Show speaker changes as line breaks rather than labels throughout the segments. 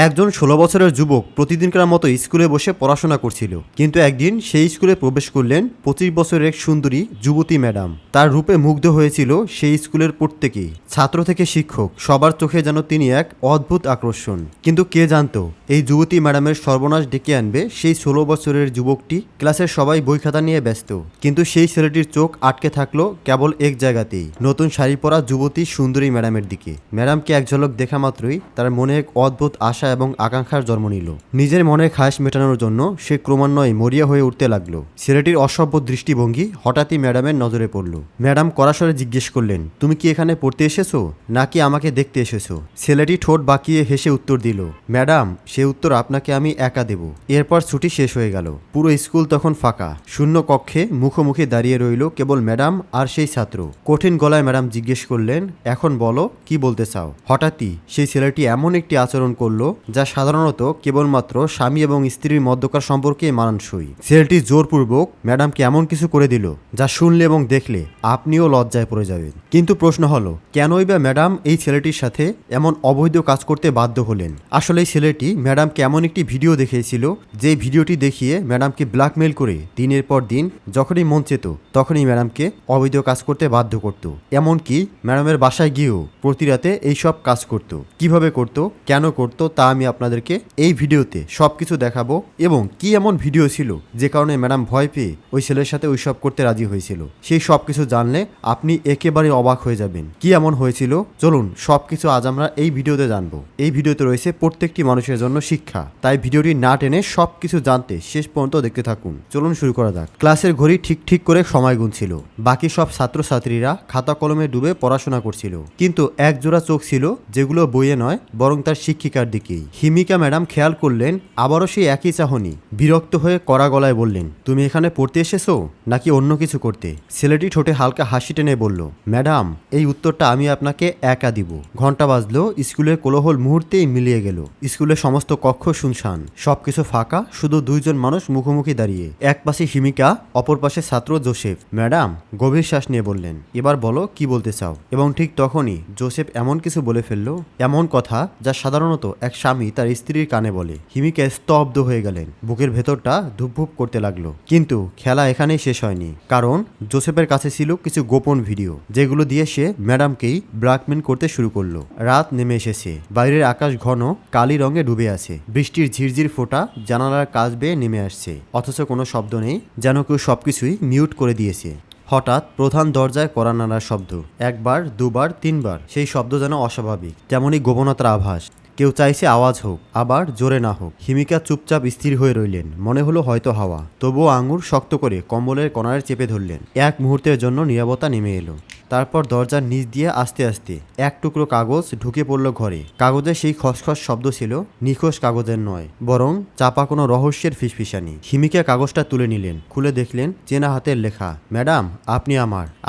একজন ১৬ বছরের যুবক প্রতিদিনকার মতো স্কুলে বসে পড়াশোনা করছিল, কিন্তু একদিন সেই স্কুলে প্রবেশ করলেন ২৫ বছরের এক সুন্দরী যুবতী ম্যাডাম। তার রূপে মুগ্ধ হয়েছিল সেই স্কুলের প্রত্যেকেই, ছাত্র থেকে শিক্ষক, সবার চোখে যেন তিনি এক অদ্ভুত আকর্ষণ। কিন্তু কে জানতো এই যুবতী ম্যাডামের সর্বনাশ ডেকে আনবে সেই ১৬ বছরের যুবকটি। ক্লাসের সবাই বই খাতা নিয়ে ব্যস্ত, কিন্তু সেই ছেলেটির চোখ আটকে থাকলো কেবল এক জায়গাতেই, নতুন শাড়ি পরা যুবতী সুন্দরী ম্যাডামের দিকে। ম্যাডামকে এক ঝলক দেখা মাত্রই তার মনে এক অদ্ভুত আশা এবং আকাঙ্ক্ষার জন্ম নিল। নিজের মনের খায়েশ মেটানোর জন্য সে ক্রমান্বয়ে মরিয়া হয়ে উঠতে লাগলো। ছেলেটির অসভ্য দৃষ্টিভঙ্গি হঠাৎই ম্যাডামের নজরে পড়ল। ম্যাডাম কড়াস্বরে জিজ্ঞেস করলেন, তুমি কি এখানে পড়তে এসেছো নাকি আমাকে দেখতে এসেছো? ছেলেটি ঠোঁট বাঁকিয়ে হেসে উত্তর দিল, ম্যাডাম, সে উত্তর আপনাকে আমি একা দেব। এরপর ছুটি শেষ হয়ে গেল। পুরো স্কুল তখন ফাঁকা। শূন্য কক্ষে মুখোমুখি দাঁড়িয়ে রইল কেবল ম্যাডাম আর সেই ছাত্র। কঠিন গলায় ম্যাডাম জিজ্ঞেস করলেন, এখন বলো, কি বলতে চাও? হঠাৎই সেই ছেলেটি এমন একটি আচরণ করলো যা সাধারণত কেবলমাত্র স্বামী এবং স্ত্রীর মধ্যকার সম্পর্কে মানানসই। ছেলেটি জোরপূর্বক ম্যাডামকে এমন কিছু করে দিল যা শুনলে এবং দেখলে আপনিও লজ্জায় পড়ে যাবেন। কিন্তু প্রশ্ন হলো, কেনই বা ম্যাডাম এই ছেলেটির সাথে এমন অবৈধ কাজ করতে বাধ্য হলেন? আসলে এই ছেলেটি ম্যাডামকে এমন একটি ভিডিও দেখিয়েছিল, যে ভিডিওটি দেখিয়ে ম্যাডামকে ব্ল্যাকমেইল করে দিনের পর দিন যখনই মন চেত তখনই ম্যাডামকে অবৈধ কাজ করতে বাধ্য করত। এমনকি ম্যাডামের বাসায় গিয়েও প্রতি রাতে এইসব কাজ করত। কিভাবে করত, কেন করত, তা আমি আপনাদেরকে এই ভিডিওতে সবকিছু দেখাবো। এবং কি এমন ভিডিও ছিল যে কারণে ম্যাডাম ভয় পেয়ে ওই ছেলের সাথে ওইসব করতে রাজি হয়েছিল, সেই সবকিছু জানলে আপনি একেবারে অবাক হয়ে যাবেন। কি এমন হয়েছিল, চলুন সবকিছু আজ আমরা এই ভিডিওতে জানবো। এই ভিডিওতে রয়েছে প্রত্যেকটি মানুষের জন্য শিক্ষা, তাই ভিডিওটি না টেনে সবকিছু জানতে শেষ পর্যন্ত দেখতে থাকুন। চলুন শুরু করা যাক। ক্লাসের ঘড়ি ঠিক ঠিক করে সময় গুনছিল। বাকি সব ছাত্রছাত্রীরা খাতা কলমে ডুবে পড়াশোনা করছিল, কিন্তু এক জোড়া চোখ ছিল যেগুলো বইয়ে নয় বরং তার শিক্ষিকার দিকেই। হিমিকা ম্যাডাম খেয়াল করলেন আবারও সেই একই চাহনি। বিরক্ত হয়ে কড়া গলায় বললেন, তুমি এখানে পড়তে এসেছো নাকি অন্য কিছু করতে? ছেলেটি ঠোঁটে হালকা হাসি টেনে বলল, ম্যাডাম, এই উত্তরটা আমি আপনাকে একা দিব। ঘন্টা বাজলো, স্কুলের কোলাহল মুহূর্তেই মিলিয়ে গেল। স্কুলের সমস্ত কক্ষ শুনশান, সবকিছু ফাঁকা, শুধু দুইজন মানুষ মুখোমুখি দাঁড়িয়ে। এক পাশে হিমিকা, অপর পাশে ছাত্র জোসেফ। ম্যাডাম গভীর শ্বাস নিয়ে বললেন, এবার বলো, কি বলতে চাও? এবং ঠিক তখনই জোসেফ এমন কিছু বলে ফেললো, এমন কথা যা সাধারণত এক স্বামী তার স্ত্রীর কানে বলে। হিমিকা স্তব্ধ হয়ে গেলেন, বুকের ভেতরটা ধুপধুপ করতে লাগলো। কিন্তু খেলা এখানেই শেষ হয়নি, কারণ জোসেফের কাছে ছিল কিছু গোপন ভিডিও, যেগুলো দিয়ে সে ম্যাডামকেই ব্ল্যাকমেল করতে শুরু করলো। রাত নেমে এসেছে, বাইরের আকাশ ঘন কালি রঙে ডুবে আছে। বৃষ্টির ঝিরঝির ফোঁটা জানালার কাছ বেয়ে নেমে আসছে, অথচ কোনো শব্দ নেই, যেন কেউ সবকিছুই মিউট করে দিয়েছে। হঠাৎ প্রধান দরজায় কড়া নাড়ার শব্দ, একবার, দুবার, তিনবার। সেই শব্দ যেন অস্বাভাবিক, তেমনই গোপনতার আভাস। কেউ চাইছে আওয়াজ হোক, আবার জোরে না হোক। হিমিকা চুপচাপ স্থির হয়ে রইলেন। মনে হলো হয়তো হাওয়া। তবুও আঙুর শক্ত করে কম্বলের কণারে চেপে ধরলেন। এক মুহূর্তের জন্য নীরবতা নেমে এলো। তারপর দরজার নিচ দিয়ে আস্তে আস্তে এক টুকরো কাগজ ঢুকে পড়ল ঘরে। কাগজে সেই খসখস শব্দ ছিল নিখোঁজ কাগজের নয়, বরং চাপা কোনো রহস্যের ফিসফিসানি। হিমিকা কাগজটা তুলে নিলেন, খুলে দেখলেন চেনা হাতের লেখা, ম্যাডাম, আপনি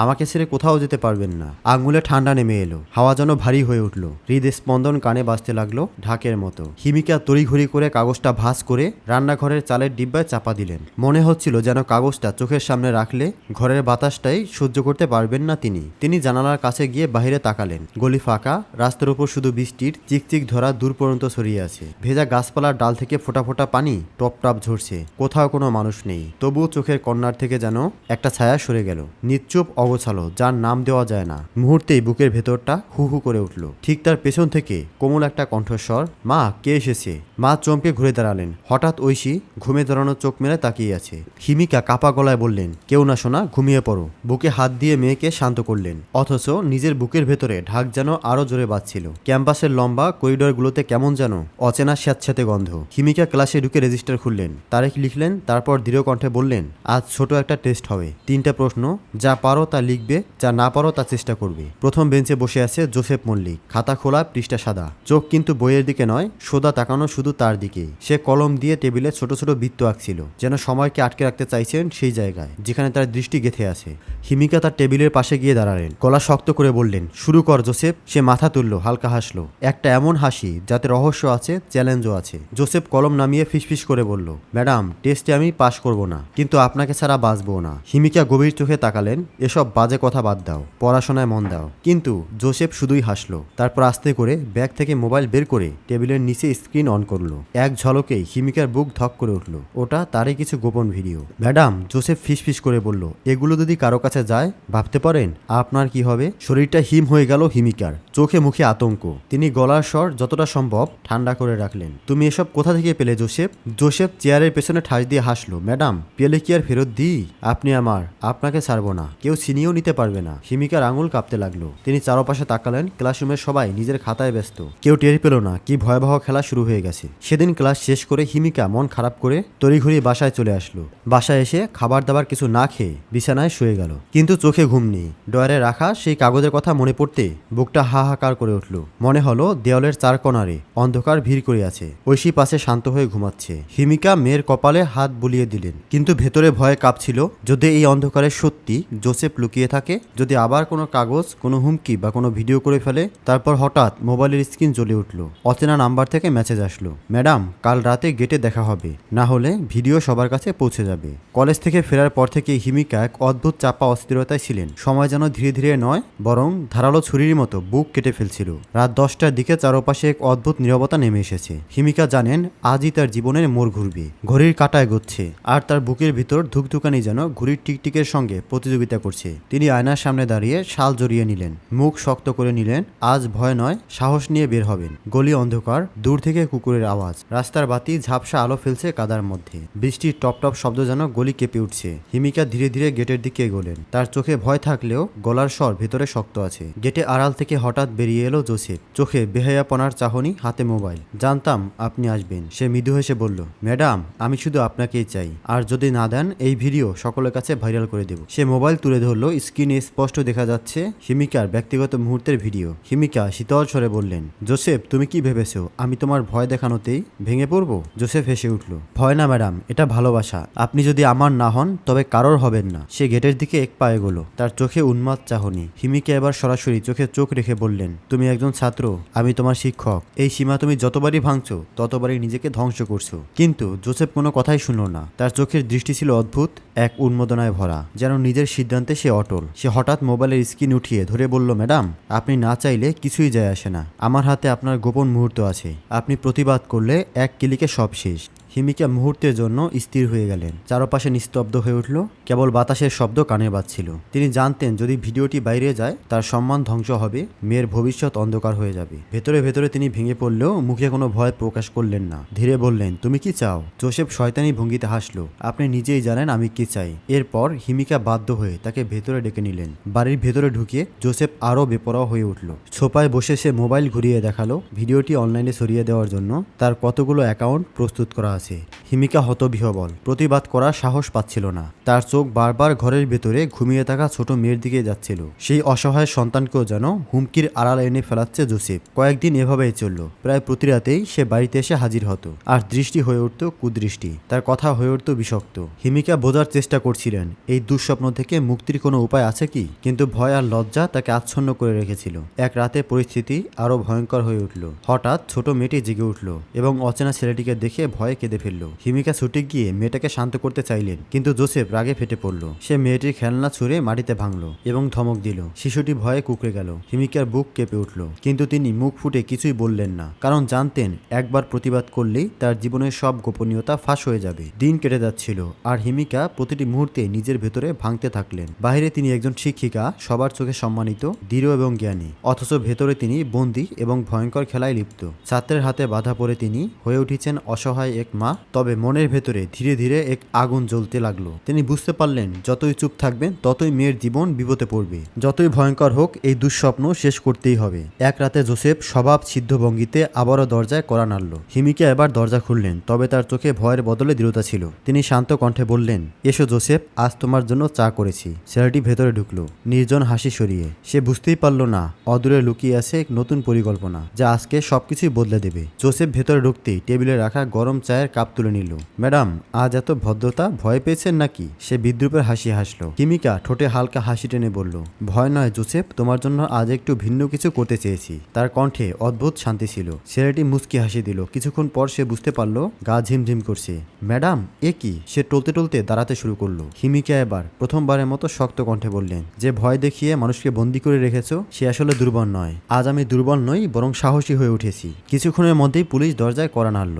আমাকে ছেড়ে কোথাও যেতে পারবেন না। আঙুলে ঠান্ডা নেমে এলো, হাওয়া যেন ভারী হয়ে উঠল। হৃদস্পন্দন কানে বাজতে লাগলো ঢাকের মতো। হিমিকা তড়িঘড়ি করে কাগজটা ভাঁজ করে রান্নাঘরের চালের ডিব্বায় চাপা দিলেন। মনে হচ্ছিল যেন কাগজটা চোখের সামনে রাখলে ঘরের বাতাসটাই সহ্য করতে পারবেন না তিনি জানালার কাছে গিয়ে বাইরে তাকালেন। গলি ফাঁকা, রাস্তার উপর শুধু বৃষ্টির চিকচিক ধরা দূর পর্যন্ত ছড়িয়ে আছে। ভেজা গাছপালার ডাল থেকে ফোঁটা ফোঁটা পানি টপ টপ ঝরছে। কোথাও কোনো মানুষ নেই, তবুও চোখের কর্নার থেকে যেন একটা ছায়া সরে গেল। নিশ্চুপ, অগোছালো, যার নাম দেওয়া যায় না। মুহূর্তেই বুকের ভেতরটা হু হু করে উঠল। ঠিক তার পেছন থেকে কোমল একটা কণ্ঠস্বর, মা, কে এসেছে? মা চমকে ঘুরে দাঁড়ালেন। হঠাৎ ঐশী ঘুমে দাঁড়ানো চোখ মেলে তাকিয়ে আছে। হিমিকা কাপা গলায় বললেন, কেউ না সোনা, ঘুমিয়ে পড়ো। বুকে হাত দিয়ে মেয়েকে শান্ত করলেন, অথচ নিজের বুকের ভেতরে ঢাক যেন আরো জোরে বাজছিল। ক্যাম্পাসের লম্বা করিডরগুলোতে কেমন যেন অচেনা স্যাঁতস্যাঁতে গন্ধ। হিমিকা ক্লাসে ঢুকে রেজিস্টার খুললেন, তারিখ লিখলেন, তারপর দৃঢ় কণ্ঠে বললেন, আজ ছোট একটা টেস্ট হবে। 3টা প্রশ্ন, যা পারো তা লিখবে, যা না পারো তা চেষ্টা করবে। প্রথম বেঞ্চে বসে আছে জোসেফ মল্লিক। খাতা খোলা, পৃষ্ঠা সাদা, চোখ কিন্তু বইয়ের দিকে নয়, সোজা তাকানো শুধু তার দিকেই। সে কলম দিয়ে টেবিলে ছোট ছোট বৃত্ত আঁকছিল, যেন সময়কে আটকে রাখতে চাইছেন সেই জায়গায় যেখানে তার দৃষ্টি গেঁথে আছে। হিমিকা তার টেবিলের পাশে গিয়ে দাঁড়ালেন। দাঁড়ালেন, গলা শক্ত করে বললেন, শুরু কর জোসেফ। সে মাথা তুলল, হালকা হাসলো, একটা এমন হাসি যাতে রহস্য আছে, চ্যালেঞ্জও আছে। জোসেফ কলম নামিয়ে ফিসফিস করে বলল, ম্যাডাম, টেস্টে আমি পাশ করব না, কিন্তু আপনাকে ছাড়া বাঁচবো না। হিমিকা গভীর চোখে তাকালেন, এসব বাজে কথা বাদ দাও, পড়াশোনায় মন দাও। কিন্তু জোসেফ শুধুই হাসলো। তারপর আস্তে করে ব্যাগ থেকে মোবাইল বের করে টেবিলের নিচে স্ক্রিন অন করলো। এক ঝলকেই হিমিকার বুক ধক করে উঠল। ওটা তারই কিছু গোপন ভিডিও। ম্যাডাম, জোসেফ ফিসফিস করে বলল, এগুলো যদি কারো কাছে যায়, ভাবতে পারেন আপনার কি হবে? শরীরটা হিম হয়ে গেল হিমিকার, চোখে মুখে আতঙ্ক। তিনি গলার স্বর যতটা সম্ভব ঠান্ডা করে রাখলেন। তুমি এসব কোথা থেকে পেলে জোসেফ? জোসেফ চেয়ারের পেছনে ঠাস দিয়ে হাসলো। ম্যাডাম, পেলে কি আর ফেরত দিই? আপনি আমার, আপনাকে ছাড়বো না, কেউ ছিনিয়েও নিতে পারবে না। হিমিকার আঙুল কাঁপতে লাগলো। তিনি চারপাশে তাকালেন। ক্লাসরুমের সবাই নিজের খাতায় ব্যস্ত। কেউ টের পেল না কি ভয়াবহ খেলা শুরু হয়ে গেছে। সেদিন ক্লাস শেষ করে হিমিকা মন খারাপ করে তড়িঘড়ি বাসায় চলে আসলো। বাসায় এসে খাবার দাবার কিছু না খেয়ে বিছানায় শুয়ে গেল। কিন্তু চোখে ঘুম নেই। ডয়ারে রাখা সেই কাগজের কথা মনে পড়তে বুকটা হাহাকার করে উঠল। মনে হলো দেওয়ালের চার কোণারে অন্ধকার ভিড় করে আছে। ঐশী পাশে শান্ত হয়ে ঘুমাচ্ছে। হিমিকা মেয়ের কপালে হাত বুলিয়ে দিলেন, কিন্তু ভেতরে ভয়ে কাঁপছিল। যদি এই অন্ধকারে সত্যি জোসেফ লুকিয়ে থাকে, যদি আবার কোনো কাগজ, কোনো হুমকি বা কোনো ভিডিও করে ফেলে। তারপর হঠাৎ মোবাইলের স্ক্রিন জ্বলে উঠল। অচেনা নাম্বার থেকে মেসেজ আসলো, ম্যাডাম, কাল রাতে গেটে দেখা হবে, না হলে ভিডিও সবার কাছে পৌঁছে যাবে। কলেজ থেকে ফেরার পর থেকে হিমিকা এক অদ্ভুত চাপা অস্থিরতায় ছিলেন। সময় যেন ধীরে ধীরে নয়, বরং ধারালো ছুরির মতো বুক কেটে ফেলছিল। রাত 10টার দিকে চারপাশে এক অদ্ভুত নীরবতা নেমে এসেছে। হিমিকা জানেন আজই তার জীবনের মোড় ঘুরবে। ঘড়ির কাঁটা এগোচ্ছে, আর তার বুকের ভিতর ধুকধুকানি যেন ঘড়ির টিকটিকের সঙ্গে প্রতিযোগিতা করছে। তিনি আয়নার সামনে দাঁড়িয়ে শাল জড়িয়ে নিলেন, মুখ শক্ত করে নিলেন। আজ ভয় নয়, সাহস নিয়ে বের হবেন। গলি অন্ধকার, দূর থেকে কুকুরের আওয়াজ, রাস্তার বাতি ঝাপসা আলো ফেলছে কাদার মধ্যে। বৃষ্টির টপ টপ শব্দ যেন গলি কেঁপে উঠছে। হিমিকা ধীরে ধীরে গেটের দিকে এগোলেন। তার চোখে ভয় থাকলেও গলার স্বর ভেতরে শক্ত আছে। গেটে আড়াল থেকে হঠাৎ বেরিয়ে এলো জোসেফ, চোখে বেহায়াপনার চাহনি, হাতে মোবাইল। জানতাম আপনি আসবেন, সে মৃদু হেসে বলল, ম্যাডাম, আমি শুধু আপনাকেই চাই, আর যদি না দেন এই ভিডিও সকলের কাছে ভাইরাল করে দেব। সে মোবাইল তুলে ধরলো। স্ক্রিনে স্পষ্ট দেখা যাচ্ছে হিমিকার ব্যক্তিগত মুহূর্তের ভিডিও। হিমিকা শীতল স্বরে বললেন, জোসেফ, তুমি কি ভেবেছো আমি তোমার ভয় দেখানোতেই ভেঙে পড়বো? জোসেফ হেসে উঠল, ভয় না ম্যাডাম, এটা ভালোবাসা। আপনি যদি আমার না হন তবে কারোর হবেন না। সে গেটের দিকে এক পা এগোলো, তার চোখে উন্মাদ চাহনি। হিমিকা এবার সরাসরি চোখে চোখ রেখে বললেন, তুমি একজন ছাত্র, আমি তোমার শিক্ষক। এই সীমা তুমি যতবারই ভাঙছো ততবারই নিজেকে ধ্বংস করছো। কিন্তু জোসেফ কোনো কথাই শুনল না। তার চোখের দৃষ্টি ছিল অদ্ভুত, এক উন্মাদনায় ভরা, যেন নিজের সিদ্ধান্তে সে অটল। সে হঠাৎ মোবাইলের স্ক্রিন উঠিয়ে ধরে বলল, ম্যাডাম, আপনি না চাইলে কিছুই যায় আসে না। আমার হাতে আপনার গোপন মুহূর্ত আছে। আপনি প্রতিবাদ করলে এক ক্লিকে সব শেষ। হিমিকা মুহূর্তের জন্য স্থির হয়ে গেলেন। চারপাশে নিস্তব্ধ হয়ে উঠল, কেবল বাতাসের শব্দ কানে বাজছিল। তিনি জানতেন যদি ভিডিওটি বাইরে যায় তার সম্মান ধ্বংস হবে, মেয়ের ভবিষ্যৎ অন্ধকার হয়ে যাবে। ভেতরে ভেতরে তিনি ভেঙে পড়লেও মুখে কোনো ভয় প্রকাশ করলেন না। ধীরে বললেন, তুমি কি চাও? জোসেফ শয়তানি ভঙ্গিতে হাসলো, আপনি নিজেই জানেন আমি কি চাই। এরপর হিমিকা বাধ্য হয়ে তাকে ভেতরে ডেকে নিলেন। বাড়ির ভেতরে ঢুকিয়ে জোসেফ আরও বেপরোয়া হয়ে উঠল। সোফায় বসে সে মোবাইল ঘুরিয়ে দেখালো ভিডিওটি অনলাইনে ছড়িয়ে দেওয়ার জন্য তার কতগুলো অ্যাকাউন্ট প্রস্তুত করা আছে। হিমিকা হতবিহ্বল, প্রতিবাদ করার সাহস পাচ্ছিল না। তার চোখ বারবার ঘরের ভেতরে ঘুমিয়ে থাকা ছোট মেয়ের দিকে যাচ্ছিল। সেই অসহায় সন্তানকেও যেন হুমকির আড়াল এনে ফেলাচ্ছে জোসেফ। কয়েকদিন এভাবেই চলল। প্রায় প্রতি রাতেই সে বাড়িতে এসে হাজির হতো, আর দৃষ্টি হয়ে উঠত কুদৃষ্টি, তার কথা হয়ে উঠত বিষাক্ত। হিমিকা বোঝার চেষ্টা করছিলেন এই দুঃস্বপ্ন থেকে মুক্তির কোনো উপায় আছে কি, কিন্তু ভয় আর লজ্জা তাকে আচ্ছন্ন করে রেখেছিল। এক রাতে পরিস্থিতি আরো ভয়ঙ্কর হয়ে উঠল। হঠাৎ ছোট মেয়েটি জেগে উঠল এবং অচেনা ছেলেটিকে দেখে ভয়ে কেঁদে ফেলল। হিমিকা ছুটে গিয়ে মেয়েটাকে শান্ত করতে চাইলেন, কিন্তু জোসেফ রাগে ফেটে পড়ল। সে মেয়েটির খেলনা ছুঁড়ে মাটিতে ভাঙল এবং ধমক দিল। শিশুটি ভয়ে কুঁকড়ে গেল। হিমিকার বুক কেঁপে উঠল, কিন্তু তিনি মুখ ফুটে কিছুই বললেন না, কারণ জানতেন একবার প্রতিবাদ করলেই তার জীবনের সব গোপনীয়তা ফাঁস হয়ে যাবে। দিন কেটে যাচ্ছিল, আর হিমিকা প্রতিটি মুহূর্তে নিজের ভেতরে ভাঙতে থাকলেন। বাইরে তিনি একজন শিক্ষিকা, সবার চোখে সম্মানিত, দৃঢ় এবং জ্ঞানী, অথচ ভেতরে তিনি বন্দী এবং ভয়ঙ্কর খেলায় লিপ্ত। ছাত্রের হাতে বাধা পড়ে তিনি হয়ে উঠেছেন অসহায় এক মা। তবে মনের ভেতরে ধীরে ধীরে এক আগুন জ্বলতে লাগলো। তিনি বুঝতে পারলেন যতই চুপ থাকবেন ততই মেয়ের জীবন বিপদে পড়বে। যতই ভয়ঙ্কর হোক, এই দুঃস্বপ্ন শেষ করতেই হবে। এক রাতে জোসেফ স্বভাব সিদ্ধ ভঙ্গিতে আবারও দরজায় কড়া নাড়ল। হিমিকা এবার দরজা খুললেন, তবে তার চোখে ভয়ের বদলে দৃঢ়তা ছিল। তিনি শান্ত কণ্ঠে বললেন, এসো জোসেফ, আজ তোমার জন্য চা করেছি। ছেলেটি ভেতরে ঢুকলো, নির্জন হাসি সরিয়ে। সে বুঝতেই পারল না অদূরে লুকিয়ে আছে এক নতুন পরিকল্পনা, যা আজকে সবকিছুই বদলে দেবে। জোসেফ ভেতরে ঢুকতেই টেবিলে রাখা গরম চায়ের চায়ের কাপ তুলে নিল। ম্যাডাম, আজ এত ভদ্রতা, ভয় পেয়েছেন নাকি? সে বিদ্রুপের হাসি হাসল। হিমিকা ঠোঁটে হালকা হাসি টেনে বলল, ভয় নয় জোসেফ, তোমার জন্য আজ একটু ভিন্ন কিছু করতে চেয়েছি। তার কণ্ঠে অদ্ভুত শান্তি ছিল। ছেলেটি মুচকি হাসি দিল। কিছুক্ষণ পর সে বুঝতে পারল গা ঝিমঝিম করছে। ম্যাডাম, এ কি? সে টলতে টলতে দাঁড়াতে শুরু করলো। হিমিকা এবার প্রথমবারের মতো শক্ত কণ্ঠে বললেন, যে ভয় দেখিয়ে মানুষকে বন্দি করে রেখেছ সে আসলে দুর্বল নয়। আজ আমি দুর্বল নই, বরং সাহসী হয়ে উঠেছি। কিছুক্ষণের মধ্যেই পুলিশ দরজায় কড়া নাড়ল।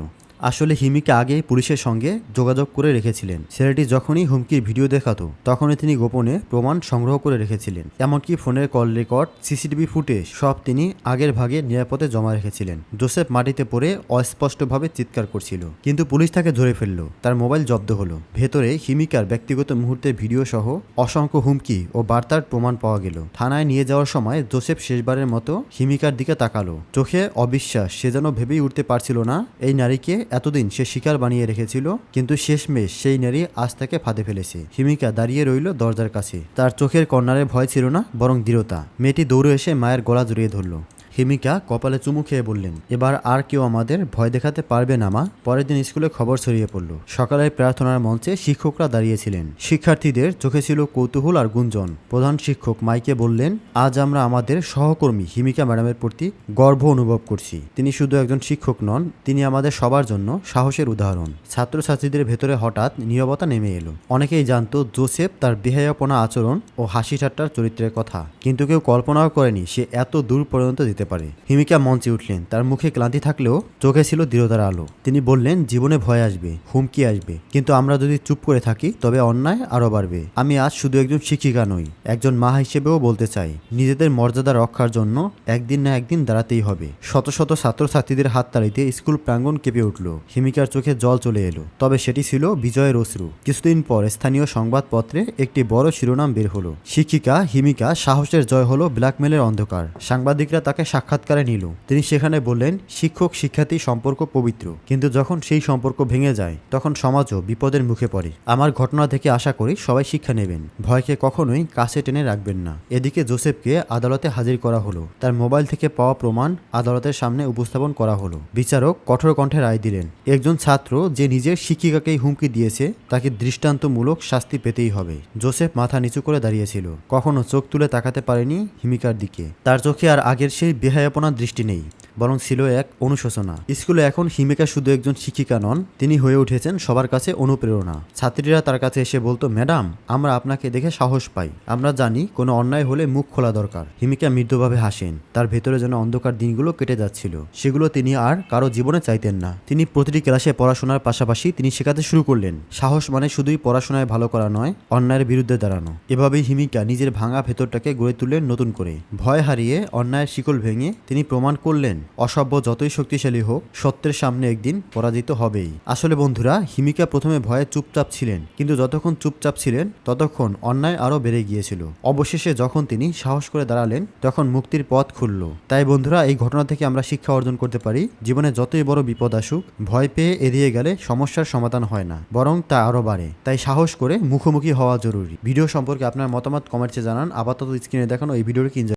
আসলে হিমিকা আগেই পুলিশের সঙ্গে যোগাযোগ করে রেখেছিলেন। ছেলেটি যখনই হুমকির ভিডিও দেখাতো তখনই তিনি গোপনে প্রমাণ সংগ্রহ করে রেখেছিলেন। এমনকি ফোনের কল রেকর্ড, সিসিটিভি ফুটেজ সব তিনি আগের ভাগে নিরাপদে জমা রেখেছিলেন। জোসেফ মাটিতে পড়ে অস্পষ্টভাবে চিৎকার করছিল, কিন্তু পুলিশ তাকে ধরে ফেলল। তার মোবাইল জব্দ হলো। ভেতরে হিমিকার ব্যক্তিগত মুহূর্তের ভিডিও সহ অসংখ্য হুমকি ও বার্তার প্রমাণ পাওয়া গেল। থানায় নিয়ে যাওয়ার সময় জোসেফ শেষবারের মতো হিমিকার দিকে তাকালো। চোখে অবিশ্বাস। সে যেন ভেবেই উঠতে পারছিল না এই নারীকে এতদিন সে শিকার বানিয়ে রেখেছিল, কিন্তু শেষমেশ সেই নারী আজ তাকে ফাঁদে ফেলেছে। হিমিকা দাঁড়িয়ে রইল দরজার কাছে। তার চোখের কর্নারে ভয় ছিল না, বরং দৃঢ়তা। মেয়েটি দৌড়ে এসে মায়ের গলা জড়িয়ে ধরল। হিমিকা কপালে চুমু খেয়ে বললেন, এবার আর কেউ আমাদের ভয় দেখাতে পারবে না মা। পরের দিন স্কুলে খবর ছড়িয়ে পড়ল। সকালের প্রার্থনার মঞ্চে শিক্ষকরা দাঁড়িয়েছিলেন। শিক্ষার্থীদের চোখে ছিল কৌতূহল আর গুঞ্জন। প্রধান শিক্ষক মাইকে বললেন, আজ আমরা আমাদের সহকর্মী হিমিকা ম্যাডামের প্রতি গর্ব অনুভব করছি। তিনি শুধু একজন শিক্ষক নন, তিনি আমাদের সবার জন্য সাহসের উদাহরণ। ছাত্রছাত্রীদের ভেতরে হঠাৎ নীরবতা নেমে এলো। অনেকেই জানতো জোসেফ তার বেহায়াপনা আচরণ ও হাসি ঠাট্টার চরিত্রের কথা, কিন্তু কেউ কল্পনাও করেনি সে এত দূর পর্যন্ত যেতে পারে। হিমিকা মঞ্চে উঠলেন। তার মুখে ক্লান্তি থাকলেও চোখে ছিল দৃঢ়তার আলো। তিনি বললেন, জীবনে ভয় আসবে, হুমকি আসবে, কিন্তু আমরা যদি চুপ করে থাকি তবে অন্যায় আরো বাড়বে। আমি আজ শুধু একজন শিক্ষিকা নই, একজন মা হিসেবেও বলতে চাই, নিজেদের মর্যাদা রক্ষার জন্য একদিন না একদিন দাঁড়াতেই হবে। শত শত ছাত্রছাত্রীদের হাততালিতে স্কুল প্রাঙ্গণ কেঁপে উঠল। হিমিকার চোখে জল চলে এলো, তবে সেটি ছিল বিজয়ের অশ্রু। কিছুদিন পর স্থানীয় সংবাদপত্রে একটি বড় শিরোনাম বের হলো, শিক্ষিকা হিমিকা সাহসের জয় হলো ব্ল্যাকমেলের অন্ধকার। সাংবাদিকরা তাকে সাক্ষাৎকারে নিল। তিনি সেখানে বললেন, শিক্ষক শিক্ষার্থী সম্পর্ক পবিত্র, কিন্তু যখন সেই সম্পর্ক ভেঙে যায় তখন সমাজও বিপদের মুখে পড়ে। আমার ঘটনা থেকে আশা করি সবাই শিক্ষা নেবেন, ভয়কে কখনোই কাছে টেনে রাখবেন না। এদিকে জোসেফকে আদালতে হাজির করা হলো। তার মোবাইল থেকে পাওয়া প্রমাণ আদালতের সামনে উপস্থাপন করা হলো। বিচারক কঠোর কণ্ঠে রায় দিলেন, একজন ছাত্র যে নিজের শিক্ষিকাকেই হুমকি দিয়েছে তাকে দৃষ্টান্তমূলক শাস্তি পেতেই হবে। জোসেফ মাথা নিচু করে দাঁড়িয়েছিল, কখনো চোখ তুলে তাকাতে পারেনি হিমিকার দিকে। তার চোখে আর আগের সেই বেহায়াপনার দৃষ্টি নেই, বরং ছিল এক অনুশোচনা। স্কুলে এখন হিমিকা শুধু একজন শিক্ষিকা নন, তিনি হয়ে উঠেছেন সবার কাছে অনুপ্রেরণা। ছাত্রীরা তার কাছে এসে বলতো, ম্যাডাম, আমরা আপনাকে দেখে সাহস পাই, আমরা জানি কোনো অন্যায় হলে মুখ খোলা দরকার। হিমিকা মৃদুভাবে হাসেন। তার ভেতরে যেন অন্ধকার দিনগুলো কেটে যাচ্ছিল, সেগুলো তিনি আর কারো জীবনে চাইতেন না। তিনি প্রতিটি ক্লাসে পড়াশোনার পাশাপাশি তিনি শেখাতে শুরু করলেন, সাহস মানে শুধুই পড়াশোনায় ভালো করা নয়, অন্যায়ের বিরুদ্ধে দাঁড়ানো। এভাবেই হিমিকা নিজের ভাঙা ভেতরটাকে গড়ে তুললেন নতুন করে। ভয় হারিয়ে অন্যায়ের শিকল ভেঙে তিনি প্রমাণ করলেন, অসভ্য যতই শক্তিশালী হোক, সত্যের সামনে একদিন পরাজিত হবেই। আসলে বন্ধুরা, হিমিকা প্রথমে ভয়ে চুপচাপ ছিলেন, কিন্তু যতক্ষণ চুপচাপ ছিলেন ততক্ষণ অন্যায় আরো বেড়ে গিয়েছিল। অবশেষে যখন তিনি সাহস করে দাঁড়ালেন তখন মুক্তির পথ খুলল। তাই বন্ধুরা, এই ঘটনা থেকে আমরা শিক্ষা অর্জন করতে পারি, জীবনে যতই বড় বিপদ আসুক, ভয় পেয়ে এড়িয়ে গেলে সমস্যার সমাধান হয় না, বরং তা আরো বাড়ে। তাই সাহস করে মুখোমুখি হওয়া জরুরি। ভিডিও সম্পর্কে আপনার মতামত কমেন্টে জানান। আপাতত স্ক্রিনে দেখানো এই ভিডিওটি